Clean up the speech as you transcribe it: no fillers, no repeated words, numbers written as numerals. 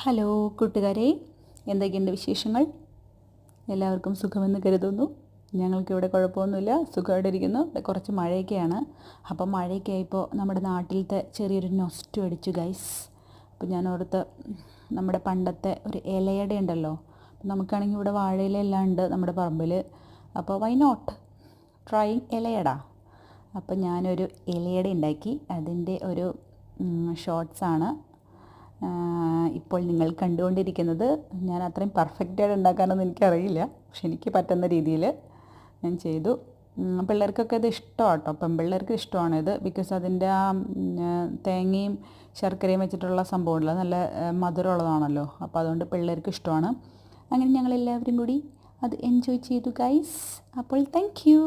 Hello കൂട്ടുകാരെ, എന്തൊക്കെയുണ്ട് വിശേഷങ്ങൾ? എല്ലാവർക്കും സുഖമെന്ന് കരുതുന്നു. ഞങ്ങൾക്കിവിടെ കുഴപ്പമൊന്നുമില്ല, സുഖമായിട്ട് ഇരിക്കുന്നു. ഇവിടെ കുറച്ച് മഴയൊക്കെയാണ്. അപ്പം മഴയൊക്കെ ആയപ്പോൾ നമ്മുടെ നാട്ടിലത്തെ ചെറിയൊരു നൊസ്റ്റു അടിച്ചു ഗൈസ്. അപ്പോൾ ഞാൻ ഓർത്ത് നമ്മുടെ പണ്ടത്തെ ഒരു ഇലയട ഉണ്ടല്ലോ, നമുക്കാണെങ്കിൽ ഇവിടെ വാഴയില എല്ലാം ഉണ്ട് നമ്മുടെ പറമ്പിൽ. അപ്പോൾ വൈ നോട്ട് ട്രൈ ഇലയട. അപ്പോൾ ഞാനൊരു ഇലയട ഉണ്ടാക്കി. അതിൻ്റെ ഒരു ഷോർട്സാണ് ഇപ്പോൾ നിങ്ങൾ കണ്ടുകൊണ്ടിരിക്കുന്നത്. ഞാൻ അത്രയും പെർഫെക്റ്റായിട്ട് ഉണ്ടാക്കാനൊന്നും എനിക്കറിയില്ല, പക്ഷെ എനിക്ക് പറ്റുന്ന രീതിയിൽ ഞാൻ ചെയ്തു. പിള്ളേർക്കൊക്കെ ഇത് ഇഷ്ടമാണ് കേട്ടോ. പെൺപിള്ളേർക്ക് ഇഷ്ടമാണ് ഇത്, ബിക്കോസ് അതിൻ്റെ ആ തേങ്ങയും ശർക്കരയും വെച്ചിട്ടുള്ള സംഭവമുണ്ടല്ലോ, നല്ല മധുരമുള്ളതാണല്ലോ. അപ്പോൾ അതുകൊണ്ട് പിള്ളേർക്ക് ഇഷ്ടമാണ്. അങ്ങനെ ഞങ്ങളെല്ലാവരും കൂടി അത് എൻജോയ് ചെയ്തു ഗൈസ്. അപ്പോൾ താങ്ക് യു.